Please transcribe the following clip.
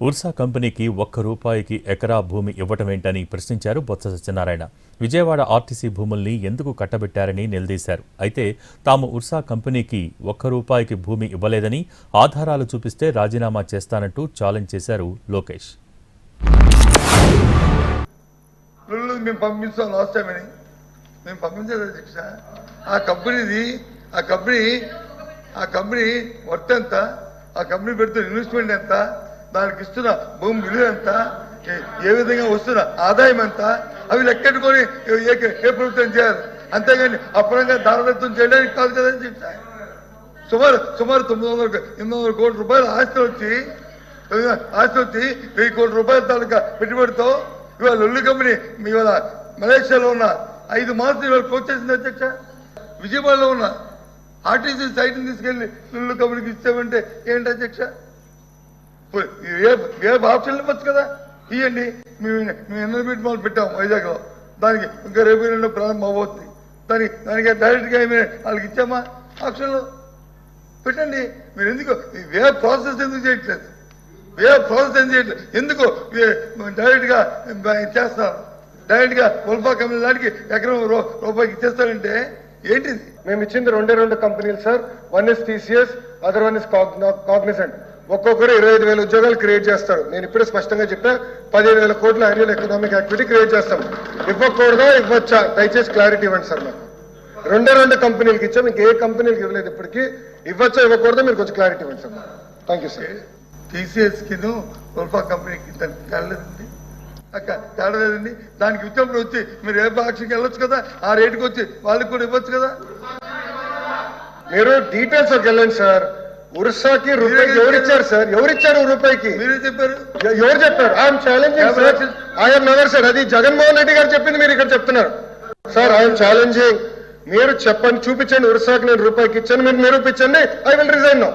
Ursa కంపెనీకి ₹1 ఎకరా భూమి ఇవ్వటమేంటని ప్రశ్నించారు బొత్స సత్యనారాయణ. విజయవాడ ఆర్టీసీ భూముల్ని ఎందుకు కట్టబెట్టారని నిలదీశారు. అయితే తాము ఉర్సా కంపెనీకి ₹1 భూమి ఇవ్వలేదని, ఆధారాలు చూపిస్తే రాజీనామా చేస్తానంటూ ఛాలెంజ్ చేశారు లోకేష్. ఇన్వెస్ట్మెంట్ ఎంత, దానికి ఇస్తున్న భూమి విలువ ఎంత, ఏ విధంగా వస్తున్న ఆదాయం ఎంత, అవి లెక్కెట్టుకొని ఏ ప్రభుత్వం చేయాలి. అంతేగాని అప్పుడంగా దారదత్వం చేయడానికి కాదు కదని చెప్పారు. సుమారు 800 కోట్ల రూపాయల ఆస్తి వచ్చి 1000 కోట్ల రూపాయల తాలూకా పెట్టుబడితో ఇవాళ లొల్లి కంపెనీ ఇవాళ మలేషియాలో ఉన్న 5 మాసాలు ఇవాళ క్లోజ్ చేసింది అధ్యక్ష. విజయవాడలో ఉన్న ఆర్టీసీ సైట్ని తీసుకెళ్లి లొల్లి కంపెనీకి ఇచ్చామంటే ఏంటి అధ్యక్ష? ఏ ఆప్షన్లు ఇవ్వచ్చు కదా, ఇవ్వండి. మేము ఎన్నో మాల్ పెట్టాం వైజాగ్లో, దానికి ఇంకా రేపు ప్రారంభం అవ్వద్ది. దానికి డైరెక్ట్గా వాళ్ళకి ఇచ్చామా? ఆప్షన్లు పెట్టండి. మీరు ఎందుకు ప్రాసెస్ ఎందుకు చేయట్లేదు? ఎందుకు డైరెక్ట్గా చేస్తారు? డైరెక్ట్గా ఉల్ఫా కంపెనీ దానికి ఎకరం రూపాయికి ఇచ్చేస్తారంటే ఏంటిది? మేము ఇచ్చింది రెండు కంపెనీలు sir. One is TCS, other one is Cognizant. ఒక్కొక్కరు 25,000 ఉద్యోగాలు క్రియేట్ చేస్తారు. నేను ఇప్పుడే స్పష్టంగా చెప్పా, 15,000 కోట్ల యాన్యువల్ ఎకనామిక్ యాక్టివిటీ క్రియేట్ చేస్తాం. ఇవ్వకూడదా ఇవ్వచ్చా? దయచేసి క్లారిటీ ఇవ్వండి సార్. నాకు రెండు కంపెనీలకి ఇచ్చాం, ఇంకే కంపెనీలకు ఇవ్వలేదు. ఇప్పటికీ ఇవ్వచ్చా ఇవ్వకూడదా మీరు కొంచెం క్లారిటీ ఇవ్వండి సార్. Thank you sir. టీసీఎస్కి ఉల్ఫా కంపెనీకి దానికి తేడలేదండి, తేడలేదండి. దానికి ఇచ్చినప్పుడు వచ్చి మీరు ఏ బాక్స్కి వెళ్ళొచ్చు కదా, ఆ రేటుకి వచ్చి వాళ్ళకి కూడా ఇవ్వచ్చు కదా. మీరు డీటెయిల్స్ వెళ్ళండి సార్. ఉర్సాకి రూపాయికి ఎవరిచ్చారు సార్? ఎవరిచ్చారు రూపాయికి? మీరే చెప్పారు. ఎవరు చెప్పారు? I'm challenging sir. I'm never sir. అది జగన్మోహన్ రెడ్డి గారు చెప్పింది మీరు ఇక్కడ చెప్తున్నారు సార్. I'm challenging. మీరు చెప్పండి, చూపించండి. ఉర్సాకి నేను రూపాయికి ఇచ్చాను, మీరు నిరూపించండి. I will resign now.